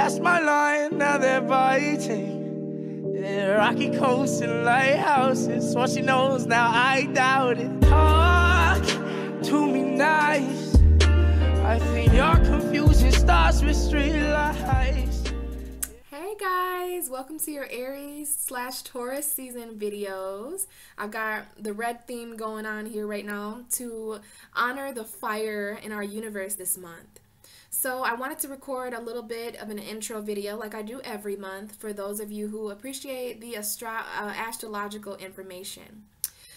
cast my line, now they're biting. Yeah, rocky coasts and lighthouses. What she knows now, I doubt it. Talk to me nice. I think your confusion starts with street lights. Hey guys, welcome to your Aries / Taurus season videos. I've got the red theme going on here right now to honor the fire in our universe this month. So I wanted to record a little bit of an intro video like I do every month for those of you who appreciate the astrological information.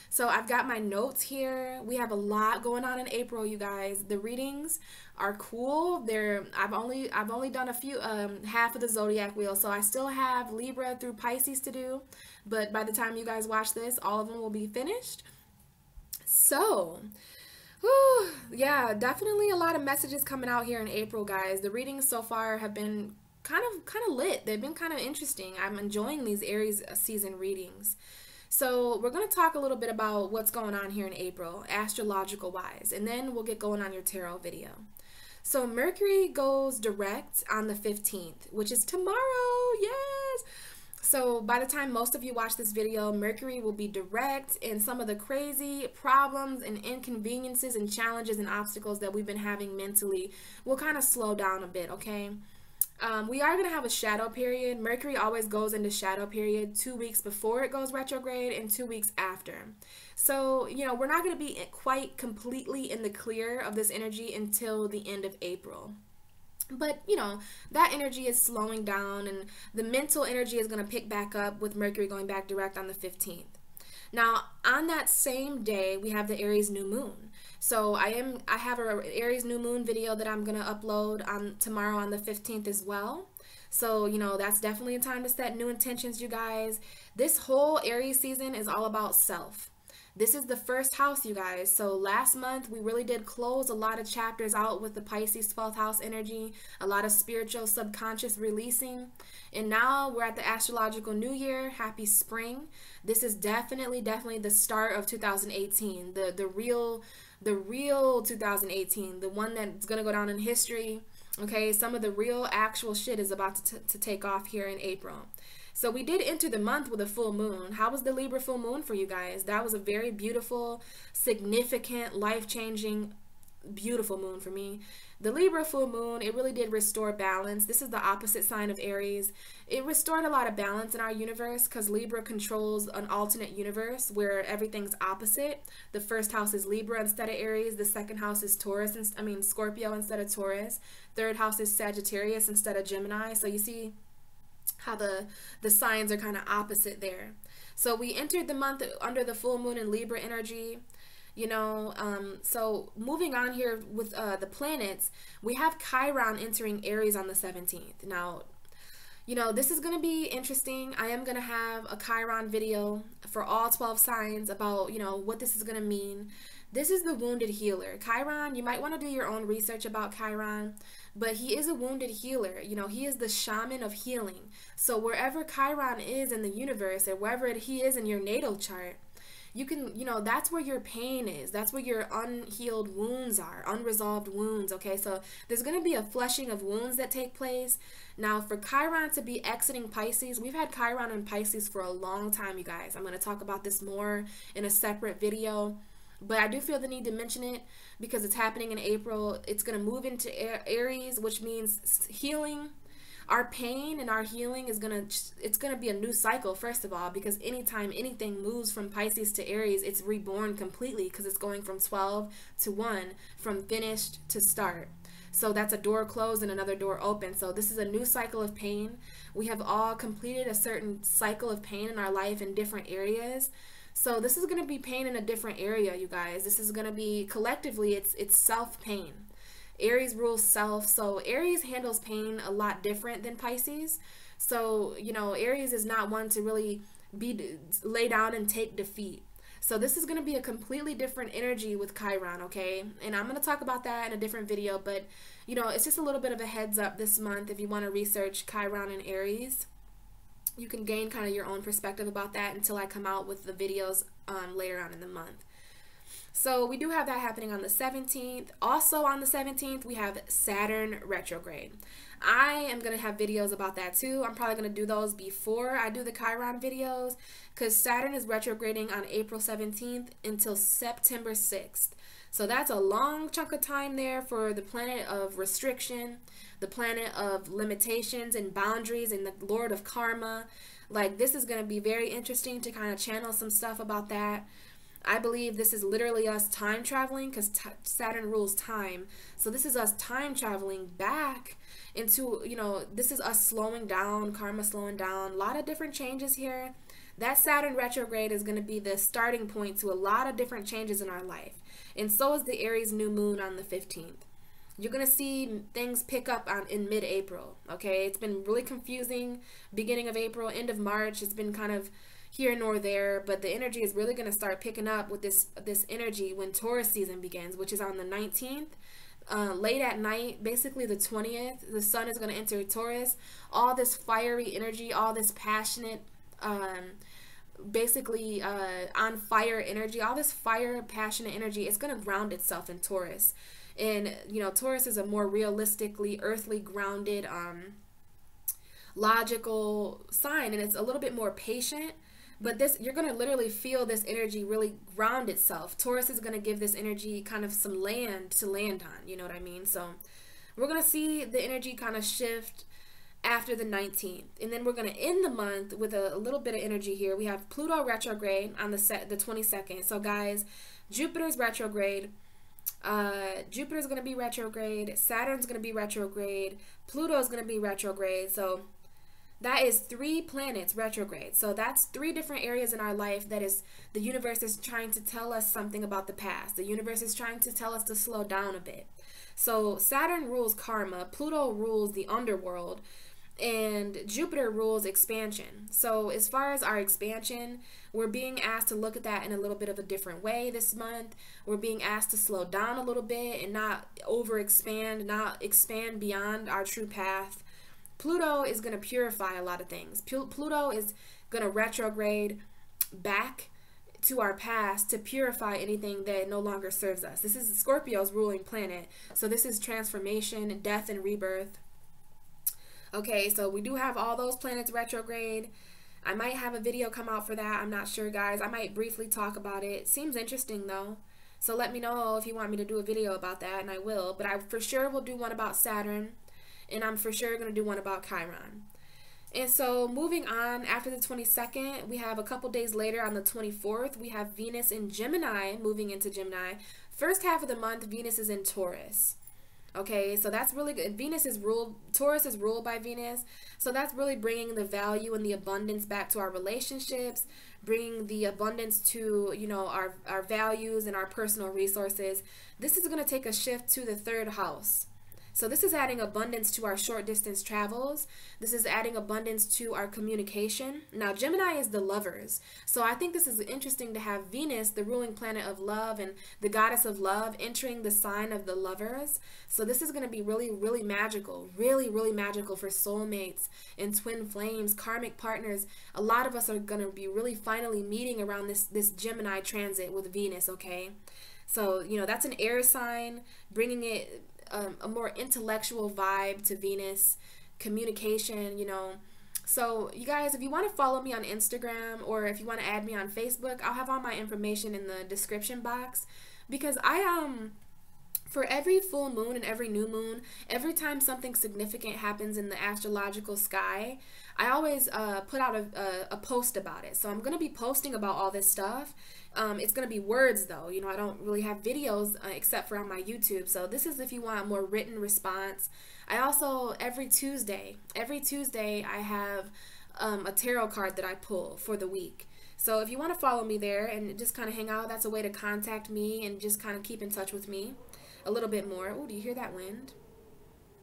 So I've got my notes here. We have a lot going on in April, you guys. The readings are cool. I've only done a few half of the zodiac wheel, so I still have Libra through Pisces to do, but by the time you guys watch this, all of them will be finished. So yeah, definitely a lot of messages coming out here in April, guys. The readings so far have been kind of lit. They've been kind of interesting. I'm enjoying these Aries season readings. So we're going to talk a little bit about what's going on here in April, astrological wise, and then we'll get going on your tarot video. So Mercury goes direct on the 15th, which is tomorrow. Yes! So by the time most of you watch this video, Mercury will be direct, and some of the crazy problems and inconveniences and challenges and obstacles that we've been having mentally will kind of slow down a bit, okay? We are going to have a shadow period. Mercury always goes into shadow period 2 weeks before it goes retrograde and 2 weeks after. So, you know, we're not going to be quite completely in the clear of this energy until the end of April. But, you know, that energy is slowing down and the mental energy is going to pick back up with Mercury going back direct on the 15th. Now, on that same day, we have the Aries new moon. So I have an Aries new moon video that I'm going to upload on tomorrow on the 15th as well. So, you know, that's definitely a time to set new intentions, you guys. This whole Aries season is all about self. This is the first house, you guys. So last month, we really did close a lot of chapters out with the Pisces 12th house energy, a lot of spiritual subconscious releasing. And now we're at the astrological new year. Happy spring. This is definitely the start of 2018, the real 2018, the one that's going to go down in history. Okay, some of the real actual shit is about to take off here in April. So we did enter the month with a full moon. How was the Libra full moon for you guys? That was a very beautiful, significant, life-changing, beautiful moon for me. The Libra full moon, it really did restore balance. This is the opposite sign of Aries. It restored a lot of balance in our universe because Libra controls an alternate universe where everything's opposite. The first house is Libra instead of Aries. The second house is Scorpio instead of Taurus. Third house is Sagittarius instead of Gemini. So you see how the signs are kind of opposite there. So we entered the month under the full moon in Libra energy. You know, so moving on here with the planets, we have Chiron entering Aries on the 17th. Now, you know, this is going to be interesting. I am going to have a Chiron video for all 12 signs about, you know, what this is going to mean. This is the wounded healer. Chiron, you might want to do your own research about Chiron, but he is a wounded healer. You know, he is the shaman of healing. So wherever Chiron is in the universe, or wherever he is in your natal chart, you can, you know, that's where your pain is. That's where your unhealed wounds are, unresolved wounds, okay? So there's going to be a flushing of wounds that take place. Now, for Chiron to be exiting Pisces, we've had Chiron in Pisces for a long time, you guys. I'm going to talk about this more in a separate video, but I do feel the need to mention it because it's happening in April. It's going to move into Aries, which means healing. Our pain and our healing is it's gonna be a new cycle, first of all, because anytime anything moves from Pisces to Aries, it's reborn completely because it's going from 12 to 1, from finished to start. So that's a door closed and another door open. So this is a new cycle of pain. We have all completed a certain cycle of pain in our life in different areas. So this is going to be pain in a different area, you guys. This is going to be, collectively, it's self-pain. Aries rules self, so Aries handles pain a lot different than Pisces. So, you know, Aries is not one to really lay down and take defeat. So this is going to be a completely different energy with Chiron, okay? And I'm going to talk about that in a different video, but, you know, it's just a little bit of a heads up this month if you want to research Chiron and Aries. You can gain kind of your own perspective about that until I come out with the videos later on in the month. So we do have that happening on the 17th. Also on the 17th, we have Saturn retrograde. I am going to have videos about that too. I'm probably going to do those before I do the Chiron videos, because Saturn is retrograding on April 17th until September 6th. So that's a long chunk of time there for the planet of restriction, the planet of limitations and boundaries, and the Lord of Karma. Like, this is going to be very interesting to kind of channel some stuff about that. I believe this is literally us time traveling, because Saturn rules time. So this is us time traveling back into, you know, this is us slowing down, karma slowing down, a lot of different changes here. That Saturn retrograde is going to be the starting point to a lot of different changes in our life. And so is the Aries new moon on the 15th. You're going to see things pick up in mid-April, okay? It's been really confusing beginning of April, end of March. It's been kind of here nor there, but the energy is really going to start picking up with this energy when Taurus season begins, which is on the 19th. Late at night, basically the 20th, the sun is going to enter Taurus. All this fiery energy, all this passionate, basically on fire energy, all this fire, passionate energy, it's going to ground itself in Taurus. And, you know, Taurus is a more realistically, earthly grounded, logical sign, and it's a little bit more patient. But this, you're going to literally feel this energy really ground itself. Taurus is going to give this energy kind of some land to land on, you know what I mean? So we're going to see the energy kind of shift after the 19th. And then we're going to end the month with a little bit of energy here. We have Pluto retrograde on the 22nd. So guys, Jupiter's retrograde. Jupiter's going to be retrograde. Saturn's going to be retrograde. Pluto's going to be retrograde. So that is 3 planets retrograde. So that's 3 different areas in our life that is, the universe is trying to tell us something about the past. The universe is trying to tell us to slow down a bit. So Saturn rules karma, Pluto rules the underworld, and Jupiter rules expansion. So as far as our expansion, we're being asked to look at that in a little bit of a different way this month. We're being asked to slow down a little bit and not overexpand, not expand beyond our true path. Pluto is going to purify a lot of things. Pluto is going to retrograde back to our past to purify anything that no longer serves us. This is Scorpio's ruling planet. So this is transformation, death, and rebirth. Okay, so we do have all those planets retrograde. I might have a video come out for that. I'm not sure, guys. I might briefly talk about it. Seems interesting, though. So let me know if you want me to do a video about that, and I will. But I for sure will do one about Saturn. And I'm for sure going to do one about Chiron. And so moving on, after the 22nd, we have a couple days later on the 24th, we have Venus in Gemini, moving into Gemini. First half of the month, Venus is in Taurus. Okay, so that's really good. Taurus is ruled by Venus. So that's really bringing the value and the abundance back to our relationships, bringing the abundance to, you know, our values and our personal resources. This is going to take a shift to the 3rd house. So this is adding abundance to our short distance travels. This is adding abundance to our communication. Now, Gemini is the lovers. So I think this is interesting to have Venus, the ruling planet of love and the goddess of love, entering the sign of the lovers. So this is going to be really, really magical, really, really magical for soulmates and twin flames, karmic partners. A lot of us are going to be really finally meeting around this Gemini transit with Venus, okay? So, you know, that's an air sign, bringing it a more intellectual vibe to Venus, communication, you know. So you guys, if you want to follow me on Instagram or if you want to add me on Facebook, I'll have all my information in the description box, because for every full moon and every new moon, every time something significant happens in the astrological sky, I always put out a post about it. So I'm going to be posting about all this stuff. It's going to be words though, you know, I don't really have videos except for on my YouTube. So this is if you want a more written response. I also, every Tuesday I have a tarot card that I pull for the week. So if you want to follow me there and just kind of hang out, that's a way to contact me and just kind of keep in touch with me a little bit more. Oh, do you hear that wind?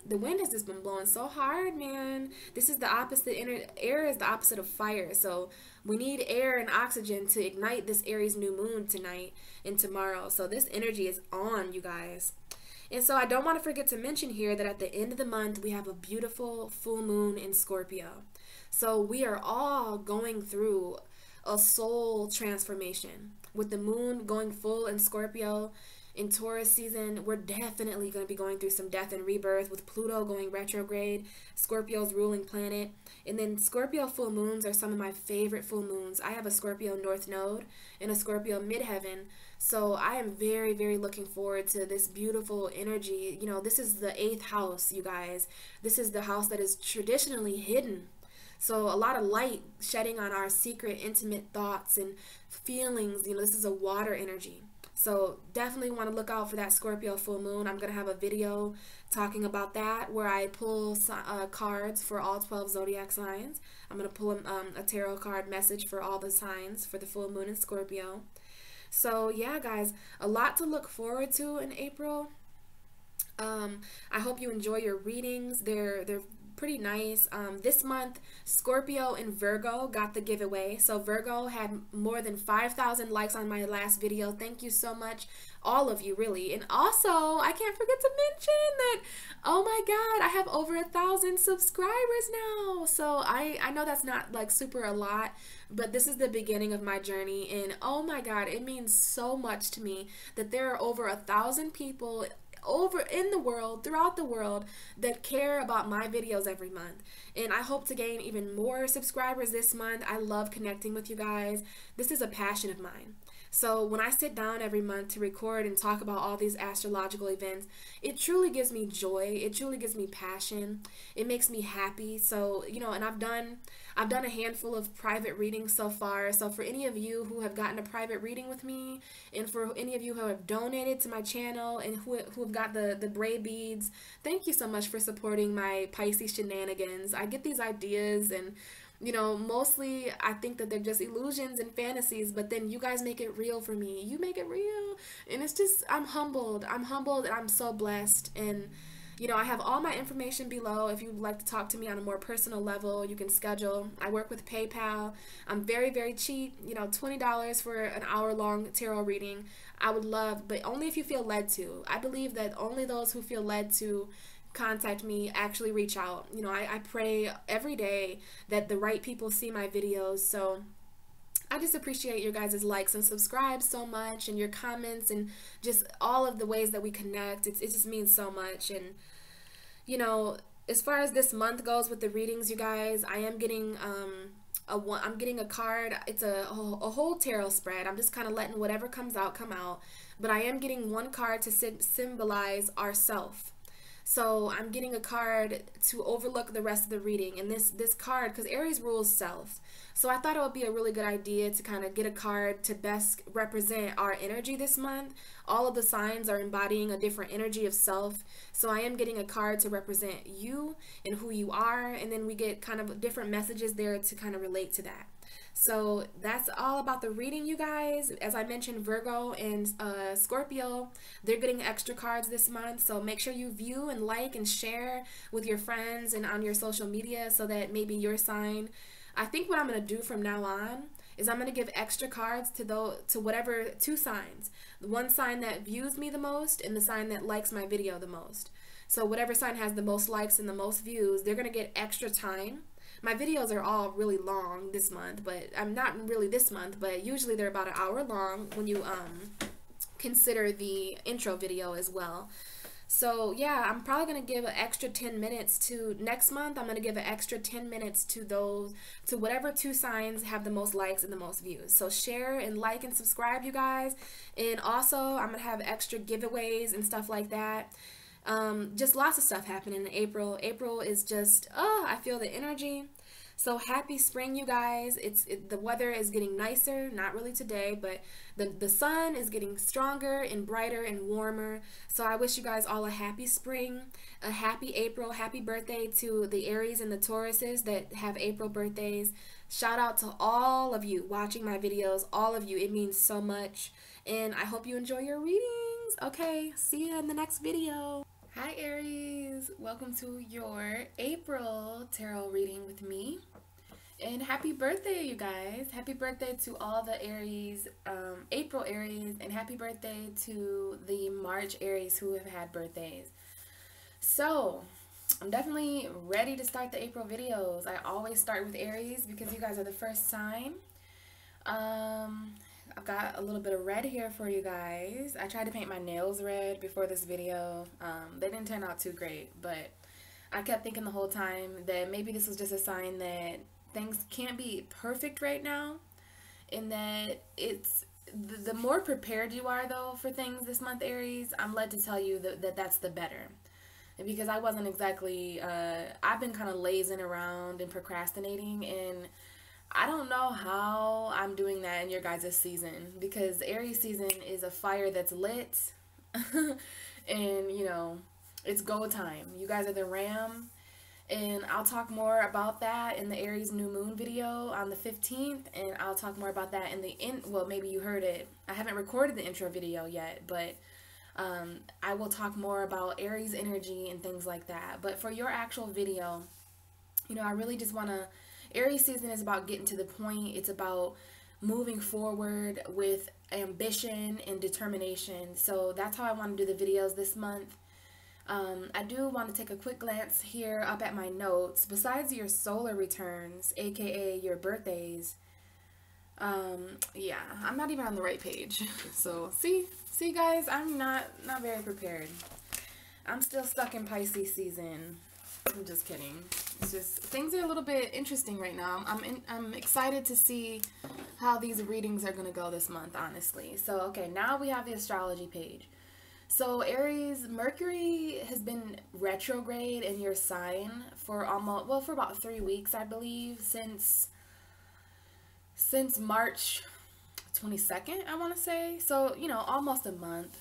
The wind has just been blowing so hard, man. This is the opposite. Air is the opposite of fire. So we need air and oxygen to ignite this Aries new moon tonight and tomorrow. So this energy is on, you guys. And so I don't want to forget to mention here that at the end of the month, we have a beautiful full moon in Scorpio. So we are all going through a soul transformation. with the moon going full in Scorpio in Taurus season, we're definitely going to be going through some death and rebirth with Pluto going retrograde, Scorpio's ruling planet. And then Scorpio full moons are some of my favorite full moons. I have a Scorpio North Node and a Scorpio Midheaven. So I am very, very looking forward to this beautiful energy. You know, this is the 8th house, you guys. This is the house that is traditionally hidden. So a lot of light shedding on our secret, intimate thoughts and feelings. You know, this is a water energy. So definitely want to look out for that Scorpio full moon. I'm going to have a video talking about that where I pull cards for all 12 zodiac signs. I'm going to pull a tarot card message for all the signs for the full moon in Scorpio. So yeah, guys, a lot to look forward to in April. I hope you enjoy your readings. They're pretty nice. This month, Scorpio and Virgo got the giveaway. So Virgo had more than 5,000 likes on my last video. Thank you so much, all of you, really. And also, I can't forget to mention that, oh my God, I have over 1,000 subscribers now. So I know that's not like super a lot, but this is the beginning of my journey. And oh my God, it means so much to me that there are over 1,000 people over in the world, throughout the world, that care about my videos every month. And I hope to gain even more subscribers this month. I love connecting with you guys. This is a passion of mine. So when I sit down every month to record and talk about all these astrological events, it truly gives me joy. It truly gives me passion. It makes me happy. So, you know, and I've done a handful of private readings so far. So for any of you who have gotten a private reading with me, and for any of you who have donated to my channel and who have got the braid beads, thank you so much for supporting my Pisces shenanigans. I get these ideas and, you know, mostly I think that they're just illusions and fantasies, but then you guys make it real for me. You make it real. And it's just, I'm humbled. I'm humbled and I'm so blessed. And, you know, I have all my information below. If you'd like to talk to me on a more personal level, you can schedule. I work with PayPal. I'm very, very cheap. You know, $20 for an hour-long tarot reading. I would love, but only if you feel led to. I believe that only those who feel led to contact me actually reach out. You know, I pray every day that the right people see my videos. So I just appreciate your guys' likes and subscribes so much, and your comments, and just all of the ways that we connect. It just means so much. And, you know, as far as this month goes with the readings, you guys, I am getting I'm getting a card. It's a whole tarot spread. I'm just kind of letting whatever comes out come out, but I am getting one card to symbolize ourself. So I'm getting a card to overlook the rest of the reading. And this card, because Aries rules self, so I thought it would be a really good idea to kind of get a card to best represent our energy this month. All of the signs are embodying a different energy of self. So I am getting a card to represent you and who you are. And then we get kind of different messages there to kind of relate to that. So that's all about the reading, you guys. As I mentioned, Virgo and Scorpio, they're getting extra cards this month. So make sure you view and like and share with your friends and on your social media so that maybe your sign. I think what I'm going to do from now on is I'm going to give extra cards to whatever two signs. The one sign that views me the most and the sign that likes my video the most. So whatever sign has the most likes and the most views, they're going to get extra time. My videos are all really long this month, but I'm not really this month, but usually they're about an hour long when you consider the intro video as well. So yeah, I'm probably going to give an extra 10 minutes to next month. I'm going to give an extra 10 minutes to whatever two signs have the most likes and the most views. So share and like and subscribe, you guys. And also I'm going to have extra giveaways and stuff like that. Just lots of stuff happening in April. April is just, I feel the energy. So happy spring, you guys. The weather is getting nicer, not really today, but the sun is getting stronger and brighter and warmer. So I wish you guys all a happy spring, a happy April. Happy birthday to the Aries and the Tauruses that have April birthdays. Shout out to all of you watching my videos, all of you. It means so much. And I hope you enjoy your readings. Okay, see you in the next video. Hi Aries, welcome to your April tarot reading with me. And happy birthday, you guys. Happy birthday to all the Aries, April Aries, and happy birthday to the March Aries who have had birthdays. So, I'm definitely ready to start the April videos. I always start with Aries because you guys are the first sign. I've got a little bit of red here for you guys. I tried to paint my nails red before this video. They didn't turn out too great, but I kept thinking the whole time that maybe this was just a sign that things can't be perfect right now, and that it's the more prepared you are though for things this month, Aries, I'm led to tell you that that's the better. Because I wasn't exactly, I've been kind of lazing around and procrastinating, and I don't know how I'm doing that in your guys' season, because Aries season is a fire that's lit and, you know, it's go time. You guys are the ram, and I'll talk more about that in the Aries new moon video on the 15th, and I'll talk more about that in the, well, maybe you heard it. I haven't recorded the intro video yet, but I will talk more about Aries energy and things like that. But for your actual video, you know, I really just want to, Aries season is about getting to the point. It's about moving forward with ambition and determination. So that's how I want to do the videos this month. I do want to take a quick glance here up at my notes. Besides your solar returns, aka your birthdays, yeah, I'm not even on the right page. So see guys, I'm not very prepared. I'm still stuck in Pisces season. I'm just kidding. It's just, things are a little bit interesting right now. I'm excited to see how these readings are going to go this month, honestly. So, okay, now we have the astrology page. So, Aries, Mercury has been retrograde in your sign for almost, well, for about 3 weeks, I believe, since March 22nd, I want to say. So, you know, almost a month.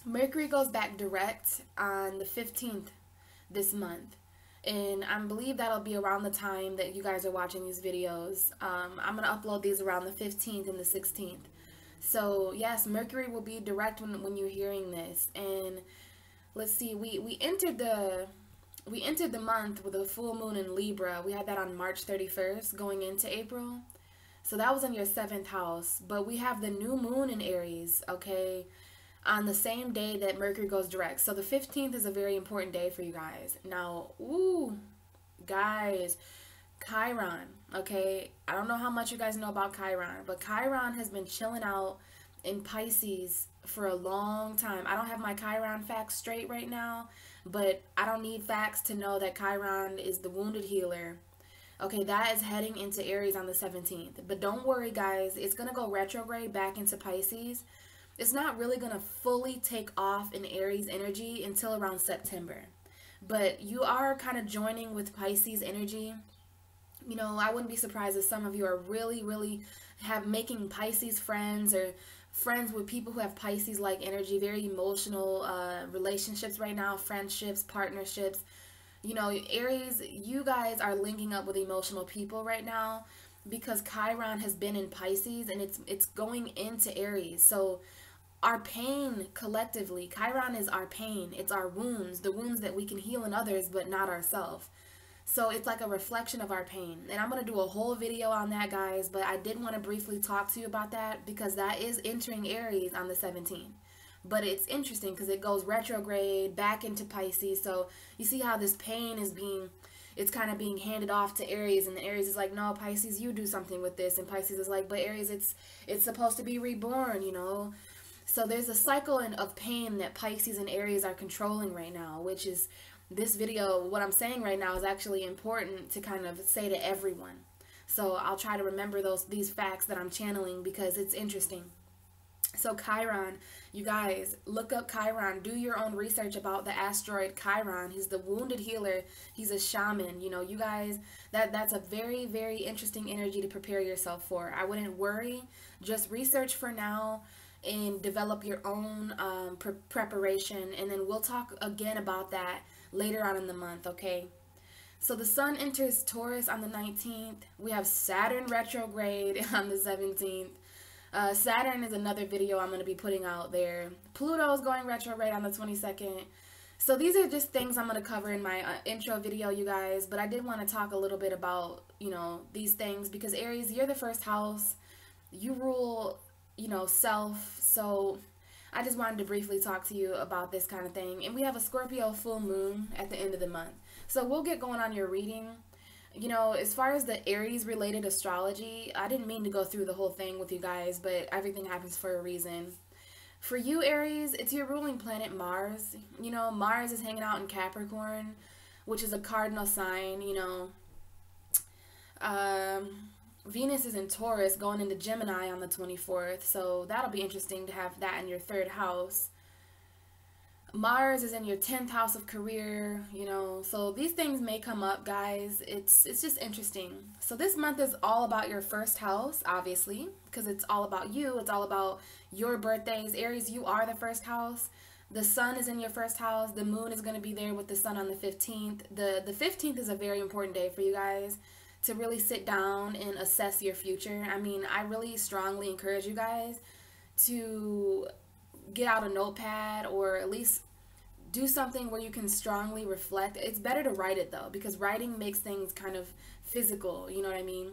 Mercury goes back direct on the 15th this month, and I believe that'll be around the time that you guys are watching these videos. I'm going to upload these around the 15th and the 16th. So yes, Mercury will be direct when you're hearing this. And let's see, we entered the month with a full moon in Libra. We had that on March 31st going into April. So that was in your 7th house, but we have the new moon in Aries, okay, on the same day that Mercury goes direct. So the 15th is a very important day for you guys. Now, ooh, guys, Chiron, okay? I don't know how much you guys know about Chiron, but Chiron has been chilling out in Pisces for a long time. I don't have my Chiron facts straight right now, but I don't need facts to know that Chiron is the wounded healer. Okay, that is heading into Aries on the 17th. But don't worry, guys. It's going to go retrograde back into Pisces. It's not really going to fully take off in Aries energy until around September. But you are kind of joining with Pisces energy. You know, I wouldn't be surprised if some of you are really making Pisces friends, or friends with people who have Pisces-like energy, very emotional relationships right now, friendships, partnerships. You know, Aries, you guys are linking up with emotional people right now because Chiron has been in Pisces and it's going into Aries. So our pain collectively, Chiron is our pain. It's our wounds, the wounds that we can heal in others but not ourselves. So it's like a reflection of our pain. And I'm going to do a whole video on that, guys, but I did want to briefly talk to you about that because that is entering Aries on the 17th. But it's interesting because it goes retrograde back into Pisces. So you see how this pain is it's kind of being handed off to Aries, and the Aries is like, no, Pisces, you do something with this. And Pisces is like, but Aries, it's supposed to be reborn, you know. So there's a cycle of pain that Pisces and Aries are controlling right now, which is this video, what I'm saying right now is actually important to kind of say to everyone. So I'll try to remember these facts that I'm channeling because it's interesting. So Chiron, you guys, look up Chiron. Do your own research about the asteroid Chiron. He's the wounded healer. He's a shaman. You know, you guys, that's a very, very interesting energy to prepare yourself for. I wouldn't worry. Just research for now and develop your own preparation. And then we'll talk again about that later on in the month, okay? So the sun enters Taurus on the 19th. We have Saturn retrograde on the 17th. Saturn is another video I'm going to be putting out there. Pluto is going retrograde on the 22nd. So these are just things I'm going to cover in my intro video, you guys. But I did want to talk a little bit about, you know, these things. Because Aries, you're the first house. You rule, you know, self. So I just wanted to briefly talk to you about this kind of thing. And we have a Scorpio full moon at the end of the month. So we'll get going on your reading. You know, as far as the Aries related astrology, I didn't mean to go through the whole thing with you guys, but everything happens for a reason. For you, Aries, it's your ruling planet, Mars. You know, Mars is hanging out in Capricorn, which is a cardinal sign, you know. Venus is in Taurus, going into Gemini on the 24th, so that'll be interesting to have that in your 3rd house. Mars is in your 10th house of career, you know, so these things may come up, guys. It's just interesting. So this month is all about your 1st house, obviously, because it's all about you. It's all about your birthdays. Aries, you are the 1st house. The sun is in your 1st house. The moon is going to be there with the sun on the 15th. The 15th is a very important day for you guys to really sit down and assess your future. I mean, I really strongly encourage you guys to get out a notepad, or at least do something where you can strongly reflect. It's better to write it though, because writing makes things kind of physical, you know what I mean?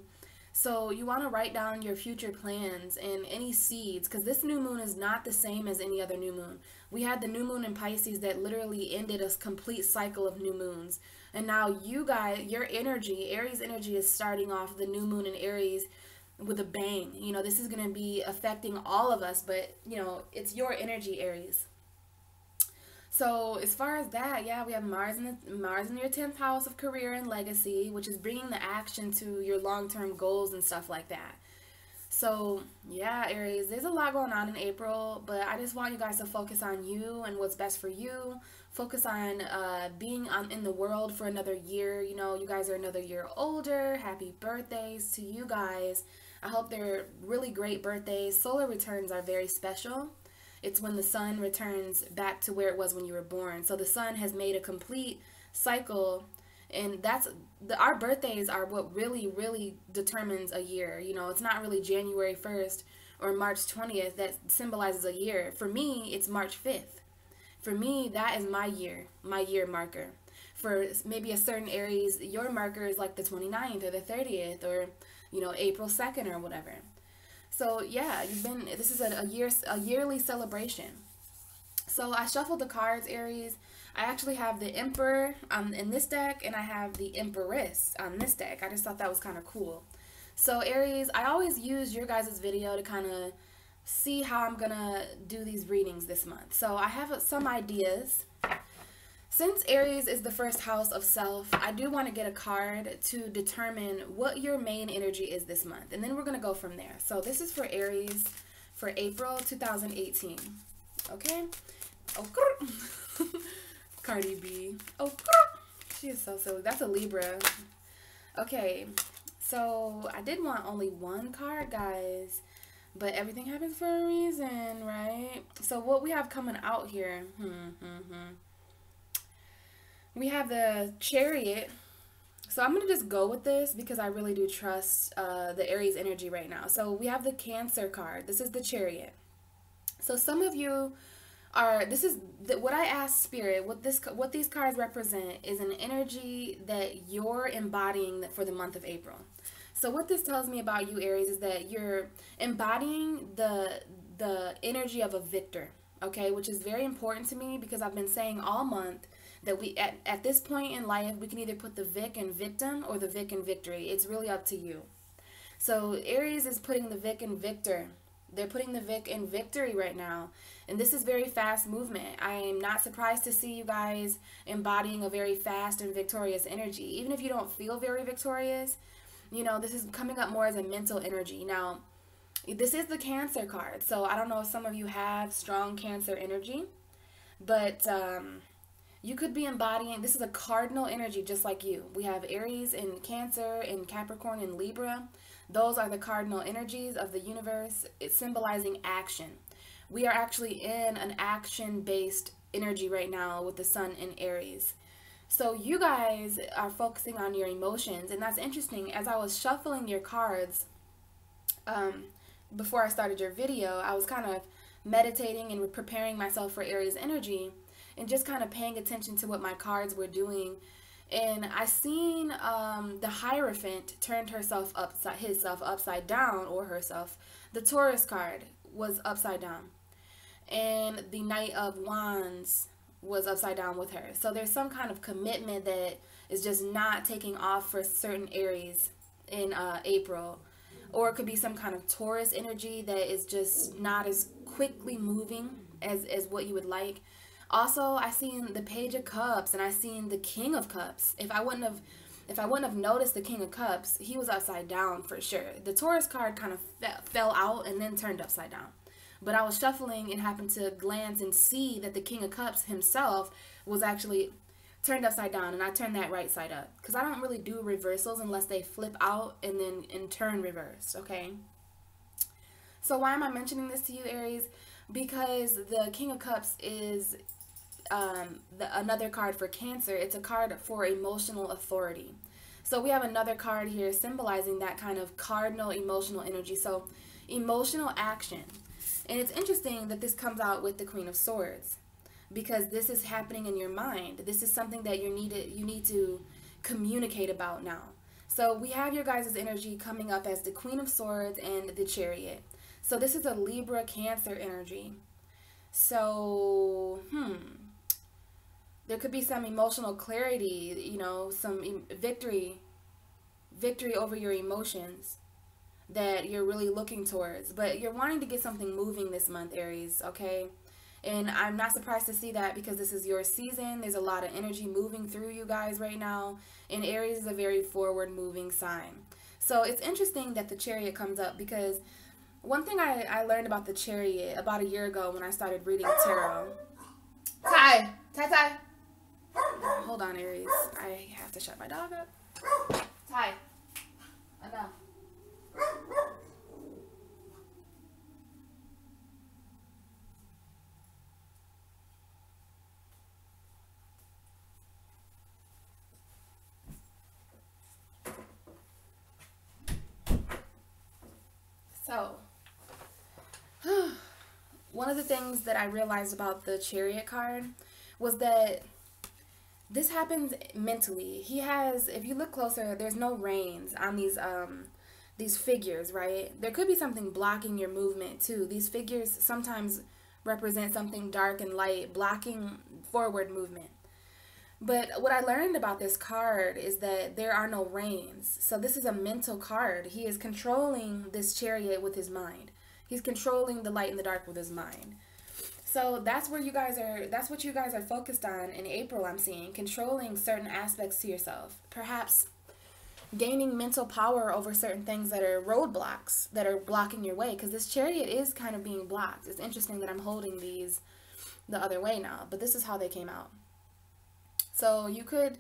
So you want to write down your future plans and any seeds, because this new moon is not the same as any other new moon. We had the new moon in Pisces that literally ended a complete cycle of new moons. And now you guys, your energy, Aries energy, is starting off the new moon in Aries with a bang. You know, this is going to be affecting all of us, but, you know, it's your energy, Aries. So as far as that, yeah, we have Mars in your 10th house of career and legacy, which is bringing the action to your long-term goals and stuff like that. So yeah, Aries, there's a lot going on in April, but I just want you guys to focus on you and what's best for you. Focus on being in the world for another year. You know, you guys are another year older. Happy birthdays to you guys. I hope they're really great birthdays. Solar returns are very special. It's when the sun returns back to where it was when you were born. So the sun has made a complete cycle, and our birthdays are what really determines a year. You know, it's not really January 1st or March 20th that symbolizes a year. For me, it's March 5th. For me, that is my year marker. For maybe a certain Aries, your marker is like the 29th or the 30th, or, you know, April 2nd or whatever. So yeah, this is a yearly celebration. So I shuffled the cards, Aries. I actually have the Emperor in this deck, and I have the Empress on this deck. I just thought that was kind of cool. So Aries, I always use your guys' video to kind of see how I'm gonna do these readings this month. So I have some ideas. Since Aries is the 1st house of self, I do want to get a card to determine what your main energy is this month. And then we're going to go from there. So this is for Aries for April 2018. Okay? Oh, Cardi B. Oh, she is so silly. That's a Libra. Okay. So I did want only one card, guys. But everything happens for a reason, right? So what we have coming out here. We have the Chariot. So I'm going to just go with this because I really do trust the Aries energy right now. So we have the Cancer card. This is the Chariot. So some of you are, what I asked Spirit, what these cards represent is an energy that you're embodying for the month of April. So what this tells me about you, Aries, is that you're embodying the energy of a victor, okay, which is very important to me because I've been saying all month that we at this point in life, we can either put the Vic in victim or the Vic in victory. It's really up to you. So Aries is putting the Vic in victor. They're putting the Vic in victory right now. And this is very fast movement. I am not surprised to see you guys embodying a very fast and victorious energy. Even if you don't feel very victorious, you know, this is coming up more as a mental energy. Now, this is the Cancer card. So I don't know if some of you have strong Cancer energy, but you could be embodying, this is a cardinal energy just like you. We have Aries and Cancer and Capricorn and Libra. Those are the cardinal energies of the universe. It's symbolizing action. We are actually in an action-based energy right now with the sun in Aries. So you guys are focusing on your emotions, and that's interesting. As I was shuffling your cards before I started your video, I was kind of meditating and preparing myself for Aries energy, and just kind of paying attention to what my cards were doing. And I seen the Hierophant turned himself upside down, or herself. The Taurus card was upside down. And the Knight of Wands was upside down with her. So there's some kind of commitment that is just not taking off for certain Aries in April. Or it could be some kind of Taurus energy that is just not as quickly moving as what you would like. Also, I seen the Page of Cups and I seen the King of Cups. If I wouldn't have noticed the King of Cups, he was upside down for sure. The Taurus card kind of fell out and then turned upside down. But I was shuffling and happened to glance and see that the King of Cups himself was actually turned upside down, and I turned that right side up because I don't really do reversals unless they flip out and then in turn reversed. Okay, so why am I mentioning this to you, Aries? Because the King of Cups is another card for Cancer. It's a card for emotional authority. So we have another card here symbolizing that kind of cardinal emotional energy, so emotional action. And it's interesting that this comes out with the Queen of Swords, because this is happening in your mind. This is something that you need to communicate about now. So we have your guys' energy coming up as the Queen of Swords and the Chariot. So this is a Libra Cancer energy. So, there could be some emotional clarity, you know, some victory over your emotions that you're really looking towards. But you're wanting to get something moving this month, Aries, okay? And I'm not surprised to see that because this is your season. There's a lot of energy moving through you guys right now. And Aries is a very forward-moving sign. So it's interesting that the Chariot comes up because one thing I learned about the Chariot about a year ago when I started reading tarot. Ty! Hold on, Aries. I have to shut my dog up. Ty! Enough. So, one of the things that I realized about the Chariot card was that this happens mentally. He has, if you look closer, there's no reins on these figures, right? There could be something blocking your movement too. These figures sometimes represent something dark and light, blocking forward movement. But what I learned about this card is that there are no reins. So this is a mental card. He is controlling this Chariot with his mind. He's controlling the light and the dark with his mind. So that's what you guys are focused on in April, I'm seeing. Controlling certain aspects to yourself. Perhaps gaining mental power over certain things that are roadblocks that are blocking your way. Because this Chariot is kind of being blocked. It's interesting that I'm holding these the other way now. But this is how they came out. So you could,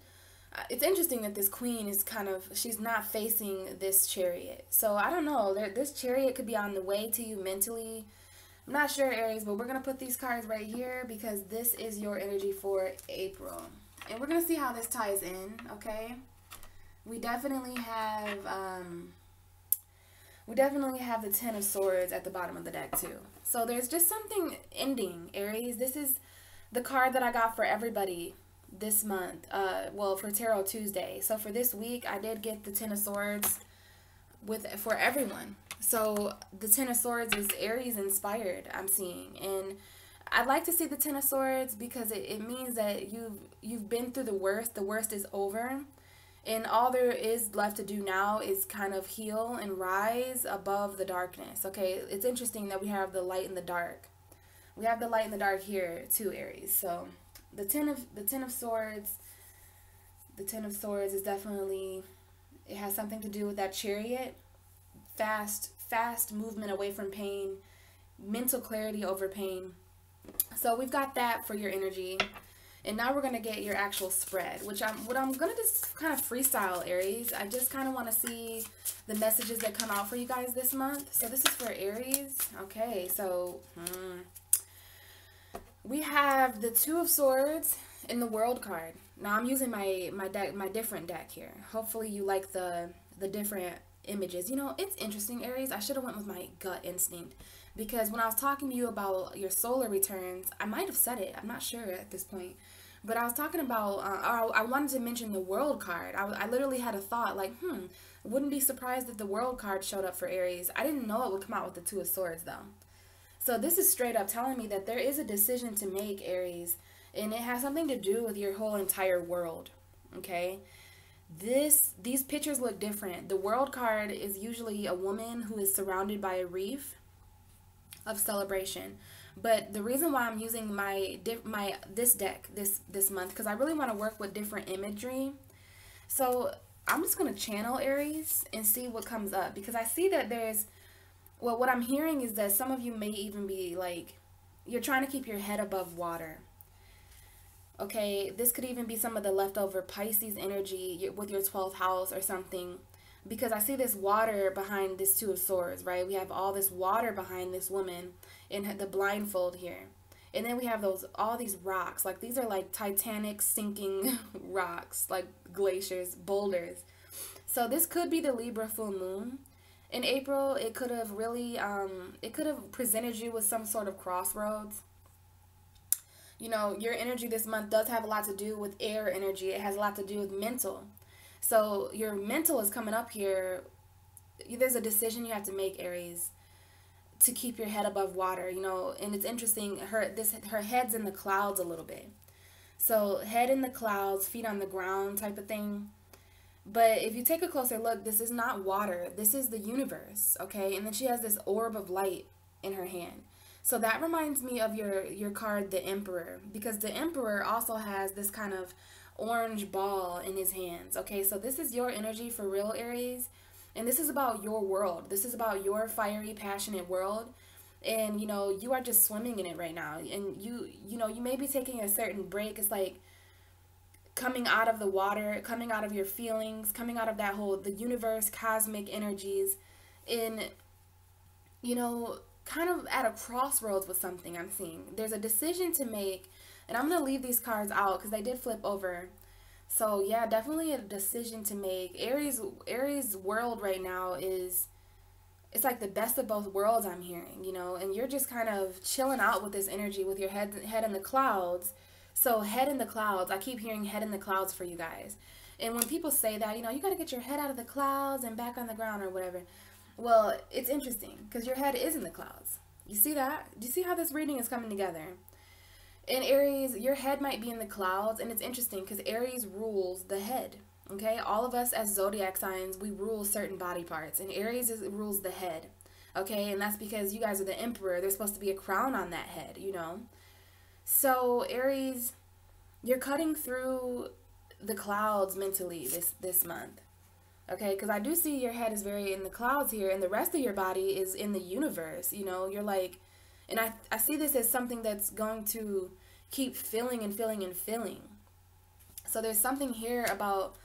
it's interesting that this Queen is she's not facing this Chariot. So I don't know, this Chariot could be on the way to you mentally. I'm not sure, Aries, but we're going to put these cards right here because this is your energy for April. And we're going to see how this ties in, okay? We definitely have the Ten of Swords at the bottom of the deck too. So there's just something ending, Aries. This is the card that I got for everybody this month, well, for Tarot Tuesday. So for this week, I did get the Ten of Swords for everyone. So the Ten of Swords is Aries inspired, I'm seeing. And I'd like to see the Ten of Swords because it means that you've been through the worst. The worst is over. And all there is left to do now is kind of heal and rise above the darkness. Okay, it's interesting that we have the light and the dark. We have the light and the dark here too, Aries. So the Ten of Swords is definitely, it has something to do with that Chariot. Fast movement away from pain, mental clarity over pain. So we've got that for your energy. And now we're going to get your actual spread, what I'm going to just kind of freestyle, Aries. I just kind of want to see the messages that come out for you guys this month. So this is for Aries. Okay, so we have the Two of Swords in the World card. Now I'm using my different deck here. Hopefully you like the different images. You know, it's interesting, Aries. I should have went with my gut instinct because when I was talking to you about your solar returns, I might have said it. I'm not sure at this point. But I was talking about, I wanted to mention the World card. I literally had a thought like, wouldn't be surprised if the World card showed up for Aries. I didn't know it would come out with the Two of Swords though. So this is straight up telling me that there is a decision to make, Aries. And it has something to do with your whole entire world. Okay? These pictures look different. The World card is usually a woman who is surrounded by a wreath of celebration. But the reason why I'm using this deck this month, because I really want to work with different imagery. So I'm just going to channel Aries and see what comes up, because I see that what I'm hearing is that some of you may even be like, you're trying to keep your head above water. Okay, this could even be some of the leftover Pisces energy with your 12th house or something, because I see this water behind this Two of Swords, right? We have all this water behind this woman in the blindfold here. And then we have all these rocks. Like, these are like Titanic sinking rocks, like glaciers, boulders. So this could be the Libra full moon. In April, it could have really, it could have presented you with some sort of crossroads. You know, your energy this month does have a lot to do with air energy. It has a lot to do with mental. So your mental is coming up here. There's a decision you have to make, Aries, to keep your head above water, you know. And it's interesting, her head's in the clouds a little bit. So head in the clouds, feet on the ground type of thing. But if you take a closer look, this is not water. This is the universe, okay? And then she has this orb of light in her hand. So that reminds me of your card, the Emperor, because the Emperor also has this kind of orange ball in his hands, okay? So this is your energy for real, Aries, and this is about your world. This is about your fiery, passionate world, and, you know, you are just swimming in it right now, and you know, you may be taking a certain break. It's like coming out of the water, coming out of your feelings, coming out of that whole, the universe, cosmic energies, in, you know, kind of at a crossroads with something. I'm seeing there's a decision to make, and I'm going to leave these cards out because they did flip over. So yeah, definitely a decision to make. Aries world right now it's like the best of both worlds, I'm hearing, you know, and you're just kind of chilling out with this energy with your head in the clouds. So head in the clouds, I keep hearing head in the clouds for you guys. And when people say that, you know, you got to get your head out of the clouds and back on the ground or whatever. Well, it's interesting because your head is in the clouds. You see that? Do you see how this reading is coming together? In Aries, your head might be in the clouds, and it's interesting because Aries rules the head. Okay, all of us as zodiac signs, we rule certain body parts, and Aries rules the head. Okay, and that's because you guys are the Emperor. There's supposed to be a crown on that head, you know. So Aries, you're cutting through the clouds mentally this month. Okay, because I do see your head is very in the clouds here, and the rest of your body is in the universe. You know, you're like, and I see this as something that's going to keep filling and filling and filling. So there's something here about,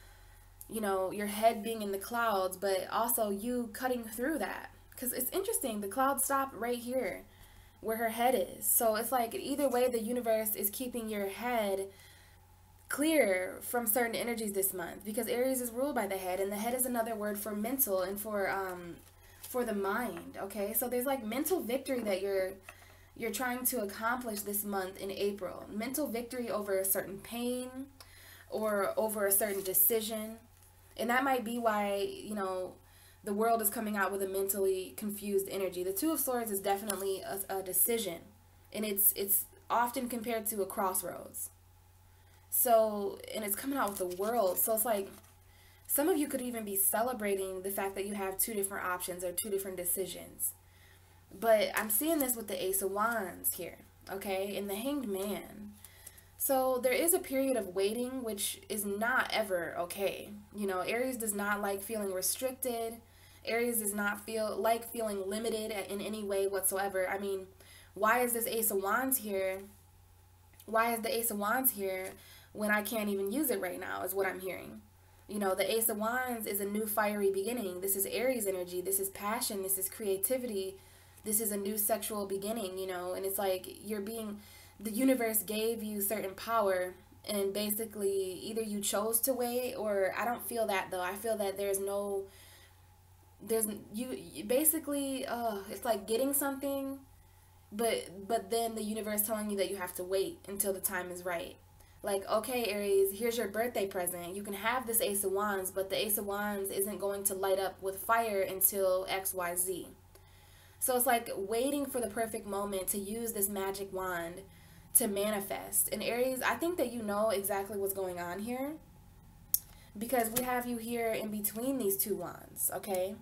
you know, your head being in the clouds, but also you cutting through that. Because it's interesting, the clouds stop right here where her head is. So it's like either way, the universe is keeping your head clear from certain energies this month, because Aries is ruled by the head, and the head is another word for mental and for the mind. Okay, so there's like mental victory that you're trying to accomplish this month in April. Mental victory over a certain pain or over a certain decision, and that might be why, you know, the world is coming out with a mentally confused energy. The Two of Swords is definitely a decision, and it's often compared to a crossroads. So, and it's coming out with the world. So it's like some of you could even be celebrating the fact that you have two different options or two different decisions. But I'm seeing this with the Ace of Wands here, okay, and the Hanged Man. So there is a period of waiting, which is not ever okay. You know, Aries does not like feeling restricted. Aries does not like feeling limited in any way whatsoever. I mean, why is this Ace of Wands here? Why is the Ace of Wands here when I can't even use it right now, is what I'm hearing. You know, the Ace of Wands is a new fiery beginning. This is Aries energy. This is passion. This is creativity. This is a new sexual beginning, you know, and it's like the universe gave you certain power, and basically either you chose to wait, or I don't feel that though. I feel that you basically, it's like getting something, but then the universe telling you that you have to wait until the time is right. Like, okay, Aries, here's your birthday present. You can have this Ace of Wands, but the Ace of Wands isn't going to light up with fire until XYZ. So it's like waiting for the perfect moment to use this magic wand to manifest. And Aries, I think that you know exactly what's going on here. because we have you here in between these two wands, okay?